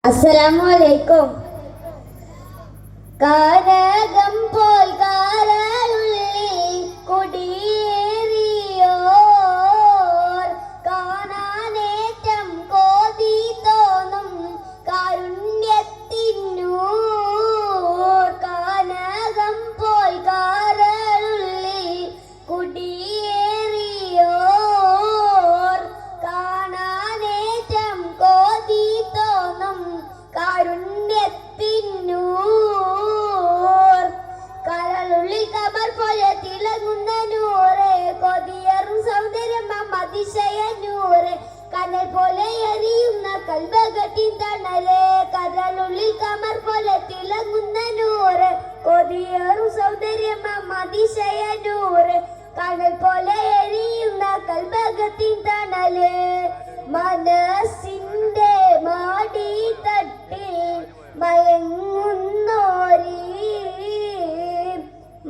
അസ്സലാമലൈക്കും. കാനകം പോൽ കാരളുള്ളിൽ കുടിയേറിയോർ കാണാനേറ്റം കോതി തോന്നും കാരുണ്യത്തിന്നൂർ. കാനകം പോൽ കാരളുള്ളിൽ കുടിയേറിയോർ കാണാനേറ്റം കോതി തോന്നും കാരുണ്യത്തിന്നൂർ. കരളുള്ളിൽ കബർ പോലെ തിളങ്ങുന്ന നൂറ്, കൊതിയറും സൗന്ദര്യം അതിശയ നൂറ്, കനൽ പോലെ എറിയുന്ന കൽബകത്തിൻ തണല്. കരളുള്ളിൽ കമർ പോലെ തിളങ്ങുന്ന നൂറ്, കൊതിയറും സൗന്ദര്യം അതിശയ നൂറ്, കനൽ പോലെ എറിയുന്ന കൽബകത്തിൻ തണല്. മനസ്സിന്റെ മാടി തട്ടിൽ മയങ്ങുന്നോരീ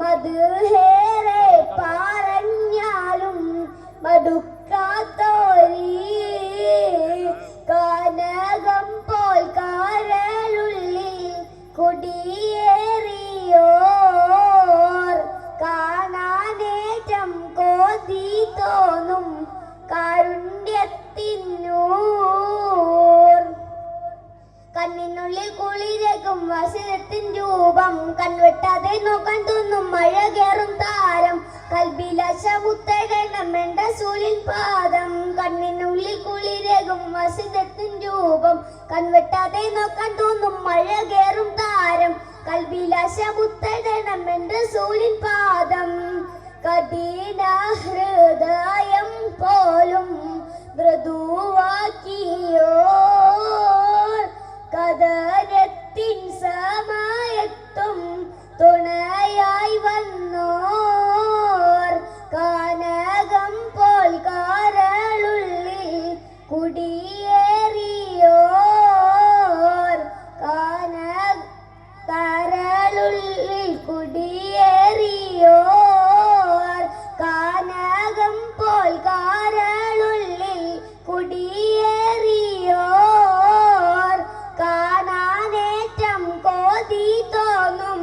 മധുഹേറെ പറഞ്ഞാലും മടുക്കാത്തോരീ. കാനകം പോൽ കാരളുള്ളിൽ കുടിയേറിയോർ കാണാനേറ്റം കോതി തോന്നും കാരുണ്യത്തിന്നൂർ. കണ്ണിനുള്ളിൽ കുളിരേകും വസനത്തിൻ രൂപം, കൺവെട്ടാതെ നോക്കാൻ തോന്നും മഴകേറും താരം. കൽബിലാശമുത്തടണം എന്റെ സൂര്യൻ പാദം. കണ്ണിനുള്ളിൽ കുളിരേകും വസനത്തിൻ രൂപം, കൺവെട്ടാതെ നോക്കാൻ തോന്നും മഴകേറും താരം. കൽബിലാശമുത്തടണം എന്റെ സൂര്യൻ പാദം. കഠിന ഹൃദയം പോലും മൃദുവാക്കിയോ കദരത്തിൻ സമയത്തും തുണയായി വന്നോർ. കാനകം പോൽ കാരളുള്ളിൽ കുടിയേറിയോർ കരളുള്ളിൽ കുടിയേറിയോർ കാനകം പോൽ കാരളുള്ളിൽ കുടിയേറിയോർ കാണാനേറ്റം കോതി തോന്നും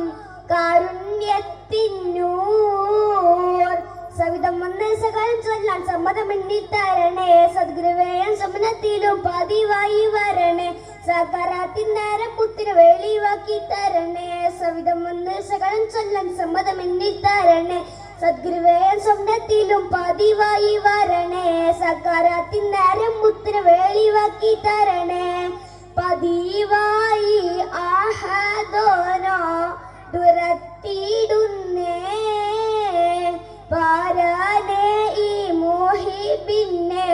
കാരുണ്യത്തിന്നൂർ. സവിധം വന്ന് സകലം ചൊല്ലാൻ സമ്മതമെണ്ണി തരണേ, സദ്ഗുരുവേയം സ്വപ്നത്തിലും പതിവായി വരണേ, സകരാത്തിൻ നേരം പുത്തിരി വെളിവാക്കി തരണേ. സവിധം വന്ന് സകലം ചൊല്ലാൻ സമ്മതമെണ്ണി തരണേ, സദ്ഗുരുവേയം സ്വപ്നത്തിലും പതിവായി വരണേ, സകരാത്തിൻ നേരം പുത്തിരി വെളിവാക്കി തരണേ. പതിവായി ആഹദോനോ ദുരത്തിടുന്നേ, പാരാനെ ഈ മോഹിബിന്നെ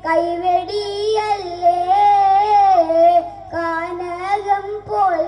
കൈവെടിയല്ലേ. കാനകം പോൽ